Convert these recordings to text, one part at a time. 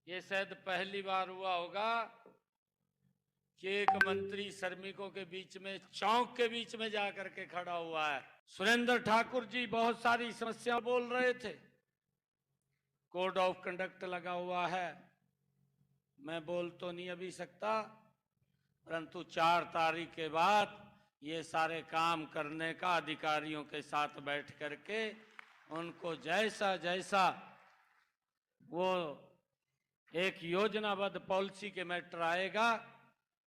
ये शायद पहली बार हुआ होगा कि एक मंत्री श्रमिकों के बीच में चौक के बीच में जाकर के खड़ा हुआ है। सुरेंद्र ठाकुर जी बहुत सारी समस्या बोल रहे थे, कोड ऑफ कंडक्ट लगा हुआ है। मैं बोल तो नहीं अभी सकता, परंतु 4 तारीख के बाद ये सारे काम करने का अधिकारियों के साथ बैठ करके उनको जैसा जैसा वो एक योजनाबद्ध पॉलिसी के मैटर आएगा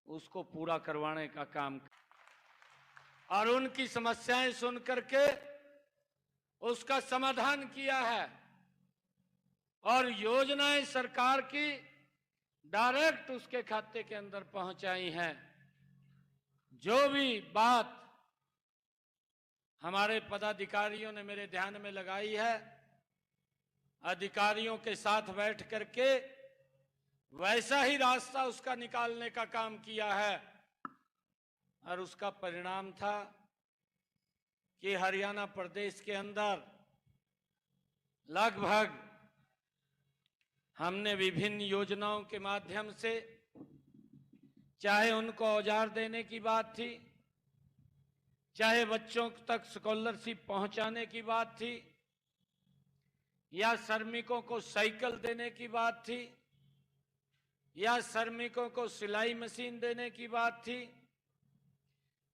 उसको पूरा करवाने का काम और उनकी समस्याएं सुन करके उसका समाधान किया है और योजनाएं सरकार की डायरेक्ट उसके खाते के अंदर पहुंचाई हैं। जो भी बात हमारे पदाधिकारियों ने मेरे ध्यान में लगाई है, अधिकारियों के साथ बैठ करके वैसा ही रास्ता उसका निकालने का काम किया है और उसका परिणाम था कि हरियाणा प्रदेश के अंदर लगभग हमने विभिन्न योजनाओं के माध्यम से, चाहे उनको औजार देने की बात थी, चाहे बच्चों तक स्कॉलरशिप पहुंचाने की बात थी, या श्रमिकों को साइकिल देने की बात थी, या श्रमिकों को सिलाई मशीन देने की बात थी,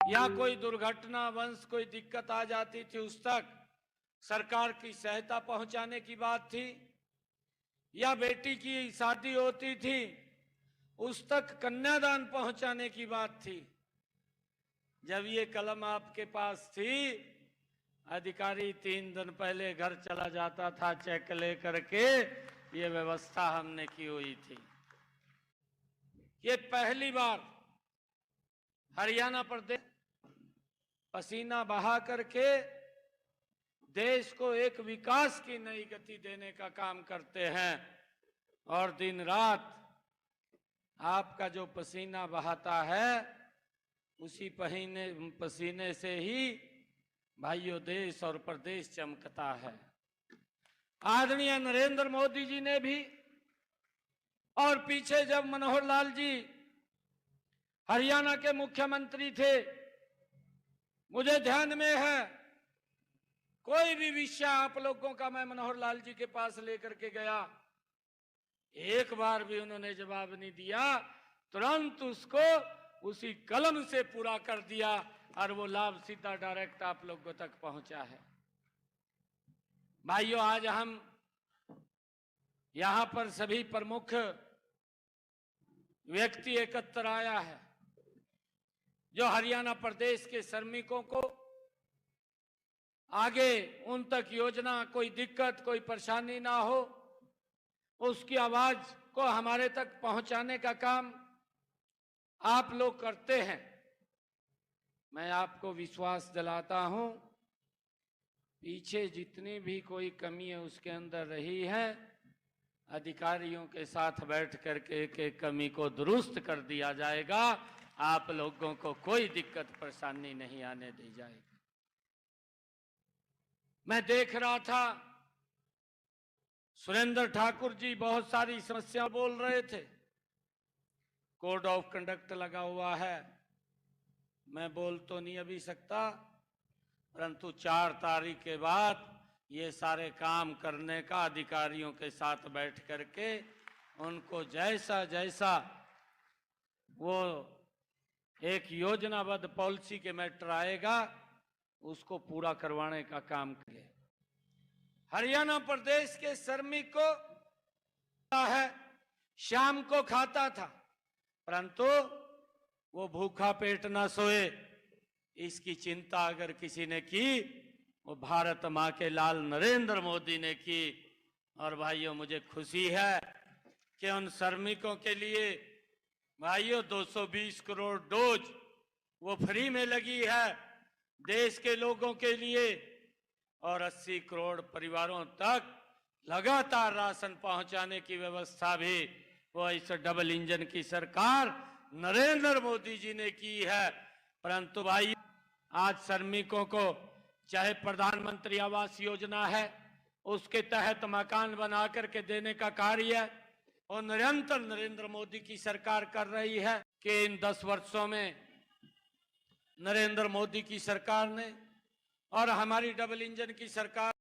या कोई दुर्घटना वंश कोई दिक्कत आ जाती थी उस तक सरकार की सहायता पहुंचाने की बात थी, या बेटी की शादी होती थी उस तक कन्यादान पहुंचाने की बात थी। जब ये कलम आपके पास थी, अधिकारी 3 दिन पहले घर चला जाता था चेक लेकर के, ये व्यवस्था हमने की हुई थी। ये पहली बार हरियाणा प्रदेश पसीना बहा करके देश को एक विकास की नई गति देने का काम करते हैं और दिन रात आपका जो पसीना बहाता है उसी पसीने से ही भाइयों देश और प्रदेश चमकता है। आदरणीय नरेंद्र मोदी जी ने भी, और पीछे जब मनोहर लाल जी हरियाणा के मुख्यमंत्री थे, मुझे ध्यान में है कोई भी विषय आप लोगों का मैं मनोहर लाल जी के पास लेकर के गया, एक बार भी उन्होंने जवाब नहीं दिया, तुरंत उसको उसी कलम से पूरा कर दिया और वो लाभ सीधा डायरेक्ट आप लोगों तक पहुंचा है। भाइयों, आज हम यहां पर सभी प्रमुख व्यक्ति एकत्र आया है जो हरियाणा प्रदेश के श्रमिकों को आगे उन तक योजना कोई दिक्कत कोई परेशानी ना हो उसकी आवाज को हमारे तक पहुंचाने का काम आप लोग करते हैं। मैं आपको विश्वास दिलाता हूं, पीछे जितनी भी कोई कमी है उसके अंदर रही है, अधिकारियों के साथ बैठ करके एक कमी को दुरुस्त कर दिया जाएगा। आप लोगों को कोई दिक्कत परेशानी नहीं आने दी जाएगी। मैं देख रहा था सुरेंद्र ठाकुर जी बहुत सारी समस्या बोल रहे थे, कोड ऑफ कंडक्ट लगा हुआ है। मैं बोल तो नहीं अभी सकता, परंतु 4 तारीख के बाद ये सारे काम करने का अधिकारियों के साथ बैठ करके उनको जैसा जैसा वो एक योजनाबद्ध पॉलिसी के मैटर आएगा उसको पूरा करवाने का काम करें। हरियाणा प्रदेश के श्रमिक को है शाम को खाता था, परंतु वो भूखा पेट ना सोए, इसकी चिंता अगर किसी ने की वो भारत मां के लाल नरेंद्र मोदी ने की। और भाइयों, मुझे खुशी है कि उन श्रमिकों के लिए भाइयों 220 करोड़ डोज वो फ्री में लगी है देश के लोगों के लिए, और 80 करोड़ परिवारों तक लगातार राशन पहुंचाने की व्यवस्था भी वो इस डबल इंजन की सरकार नरेंद्र मोदी जी ने की है। परंतु भाई, आज श्रमिकों को चाहे प्रधानमंत्री आवास योजना है उसके तहत मकान बना करके देने का कार्य, और निरंतर नरेंद्र मोदी की सरकार कर रही है कि इन 10 वर्षों में नरेंद्र मोदी की सरकार ने और हमारी डबल इंजन की सरकार